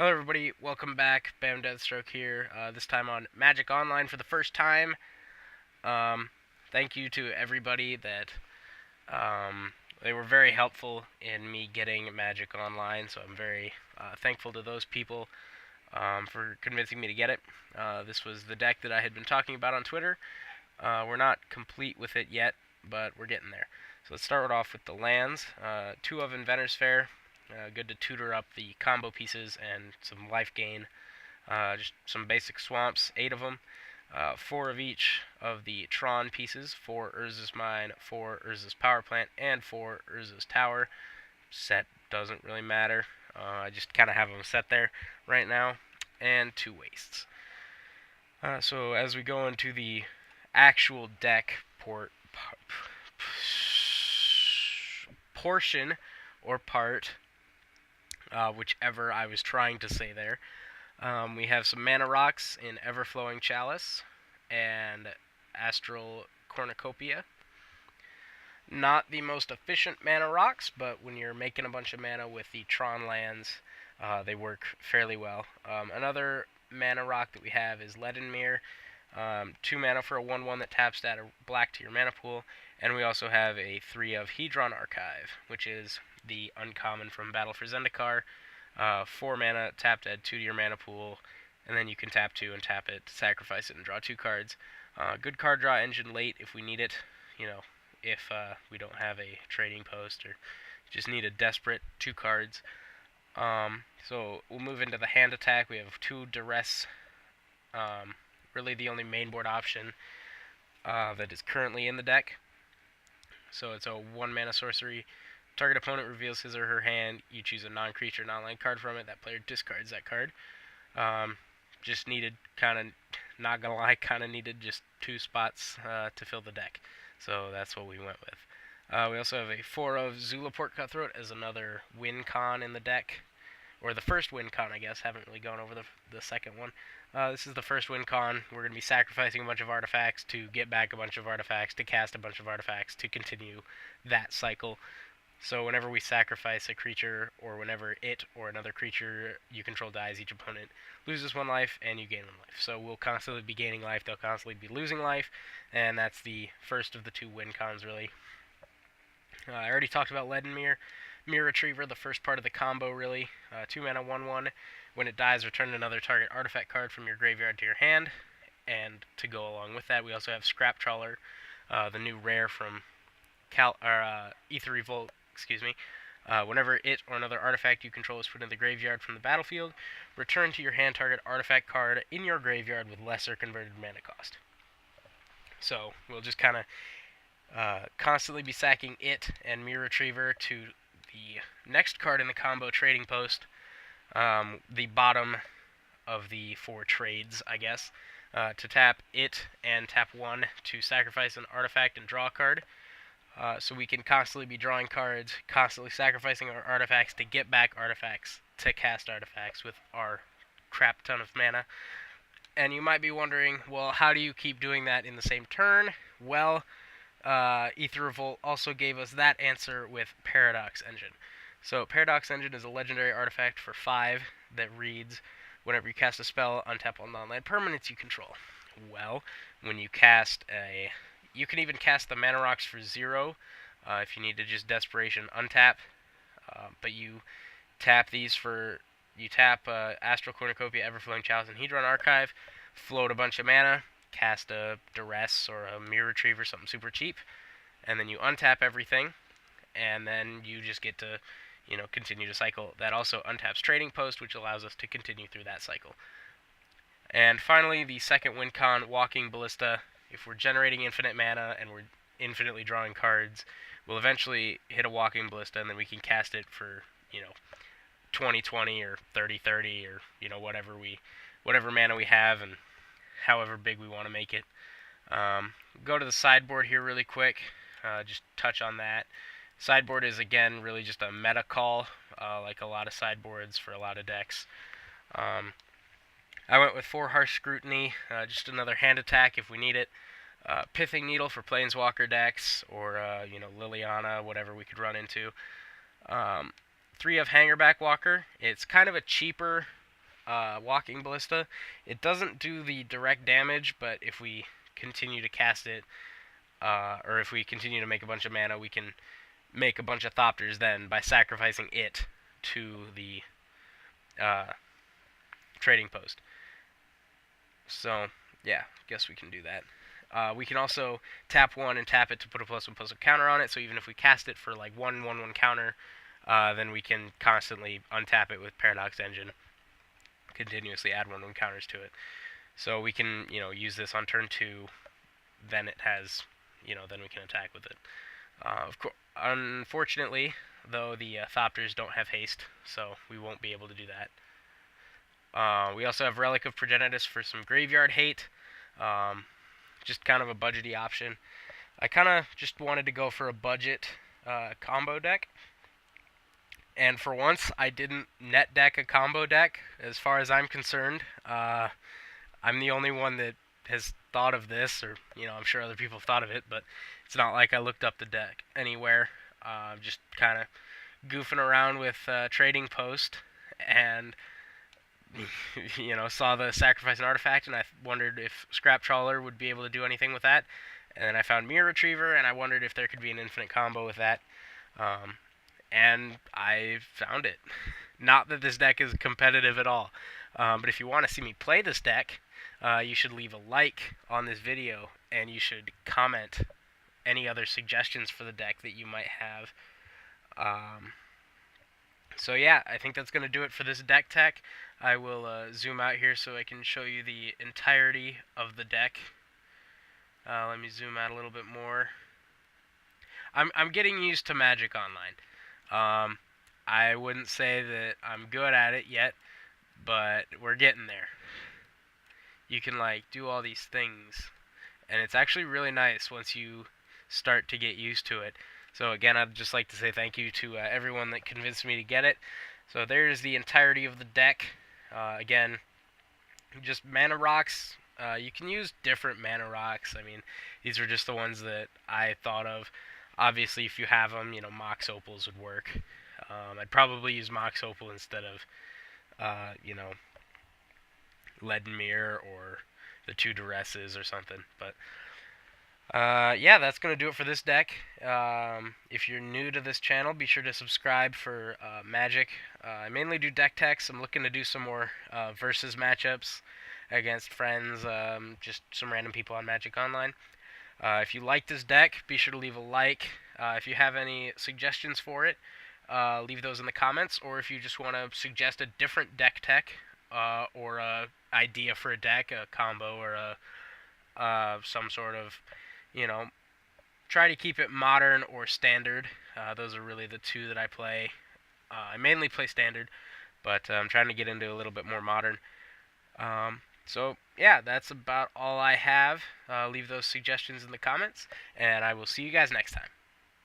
Hello everybody, welcome back. Bam Deathstroke here, this time on Magic Online for the first time. Thank you to everybody that, they were very helpful in me getting Magic Online, so I'm very thankful to those people for convincing me to get it. This was the deck that I had been talking about on Twitter. We're not complete with it yet, but we're getting there. So let's start off with the lands. 2 of Inventor's Fair. Good to tutor up the combo pieces and some life gain. Just some basic swamps, 8 of them. 4 of each of the Tron pieces, 4 Urza's Mine, 4 Urza's Power Plant, and 4 Urza's Tower. Set doesn't really matter. I just kind of have them set there right now. And 2 wastes. So as we go into the actual deck portion or part, whichever I was trying to say there. We have some mana rocks in Everflowing Chalice and Astral Cornucopia. Not the most efficient mana rocks, but when you're making a bunch of mana with the Tron lands, they work fairly well. Another mana rock that we have is Leadenmere. 2 mana for a 1/1 that taps to add a black to your mana pool. And we also have a 3 of Hedron Archive, which is the uncommon from Battle for Zendikar. 4 mana, tap to add 2 to your mana pool, and then you can tap 2 and tap it, sacrifice it, and draw 2 cards. Good card draw engine late if we need it, if we don't have a trading post or just need a desperate 2 cards. So we'll move into the hand attack. We have 2 Duress, really the only main board option that is currently in the deck. So it's a 1 mana sorcery. Target opponent reveals his or her hand. You choose a non-creature, non-land card from it. That player discards that card. Just needed, not gonna lie, needed just 2 spots to fill the deck. So that's what we went with. We also have a 4 of Zulaport Cutthroat as another win con in the deck. Or the first win con, I guess. Haven't really gone over the second one. This is the first win con. We're going to be sacrificing a bunch of artifacts to get back a bunch of artifacts, to cast a bunch of artifacts, to continue that cycle. So whenever we sacrifice a creature, or whenever it or another creature you control dies, each opponent loses 1 life, and you gain 1 life. So we'll constantly be gaining life, they'll constantly be losing life, and that's the first of the 2 win cons, really. I already talked about Leadenmere. Mirror Retriever, the first part of the combo, really. 2 mana, 1/1. When it dies, return another target artifact card from your graveyard to your hand. And to go along with that, we also have Scrap Trawler, the new rare from Ether Revolt. Whenever it or another artifact you control is put in the graveyard from the battlefield, return to your hand target artifact card in your graveyard with lesser converted mana cost. So we'll just constantly be sacking it and Mirror Retriever to the next card in the combo, Trading Post, the bottom of the 4 trades, I guess, to tap it and tap 1 to sacrifice an artifact and draw a card. So we can constantly be drawing cards, constantly sacrificing our artifacts to get back artifacts, to cast artifacts with our crap ton of mana. And you might be wondering, well, how do you keep doing that in the same turn? Well, Ether Revolt also gave us that answer with Paradox Engine. So Paradox Engine is a legendary artifact for 5 that reads, whenever you cast a spell, untap all non-land permanents you control. Well, when you cast you can even cast the mana rocks for 0 if you need to just desperation untap. But you tap these Astral Cornucopia, Everflowing Chalice, and Hedron Archive, float a bunch of mana, cast a Duress or a Mirror Retriever, something super cheap, and then you untap everything, and then you just get to, continue to cycle. That also untaps Trading Post, which allows us to continue through that cycle. And finally, the second win con, Walking Ballista. If we're generating infinite mana and we're infinitely drawing cards, we'll eventually hit a Walking Ballista, and then we can cast it for, 20/20 or 30/30 or, whatever mana we have and however big we want to make it. Go to the sideboard here really quick, just touch on that. Sideboard is, again, really just a meta call, like a lot of sideboards for a lot of decks. I went with 4 Harsh Scrutiny, just another hand attack if we need it. Pithing Needle for Planeswalker decks, or, Liliana, whatever we could run into. 3 of Hangerback Walker. It's kind of a cheaper Walking Ballista. It doesn't do the direct damage, but if we continue to cast it, or if we continue to make a bunch of mana, we can make a bunch of Thopters then by sacrificing it to the trading post. So, yeah, guess we can do that. We can also tap 1 and tap it to put a +1/+1 counter on it, so even if we cast it for like 1/1/1 counter, then we can constantly untap it with Paradox Engine, continuously add 1/1 counters to it. So we can, use this on turn 2, then it has, then we can attack with it. Unfortunately, though, the Thopters don't have haste, so we won't be able to do that. We also have Relic of Progenitors for some graveyard hate. Just kind of a budgety option. I kind of just wanted to go for a budget combo deck. And for once, I didn't net deck a combo deck, as far as I'm concerned. I'm the only one that has thought of this, or, I'm sure other people have thought of it, but it's not like I looked up the deck anywhere. Just kind of goofing around with Trading Post, and saw the Sacrifice an Artifact, and I wondered if Scrap Trawler would be able to do anything with that. And then I found Mirror Retriever, and I wondered if there could be an infinite combo with that. And I found it. Not that this deck is competitive at all, but if you want to see me play this deck, you should leave a like on this video, and you should comment any other suggestions for the deck that you might have. So yeah, I think that's going to do it for this deck tech. I will zoom out here so I can show you the entirety of the deck. Let me zoom out a little bit more. I'm getting used to Magic Online. I wouldn't say that I'm good at it yet, but we're getting there. You can do all these things, and it's actually really nice once you start to get used to it. So again, I'd just like to say thank you to everyone that convinced me to get it. So there's the entirety of the deck. Again, just mana rocks. You can use different mana rocks. I mean, these are just the ones that I thought of. Obviously, if you have them, Mox Opals would work. I'd probably use Mox Opal instead of, Lead and Mirror or the 2 Duresses or something. But yeah, that's going to do it for this deck. If you're new to this channel, be sure to subscribe for Magic. I mainly do deck techs. I'm looking to do some more versus matchups against friends, just some random people on Magic Online. If you like this deck, be sure to leave a like. If you have any suggestions for it, leave those in the comments. Or if you just want to suggest a different deck tech, or a idea for a deck, a combo, or some sort of, try to keep it modern or standard. Those are really the two that I play. I mainly play standard, but I'm trying to get into a little bit more modern. So yeah, that's about all I have. Leave those suggestions in the comments, and I will see you guys next time.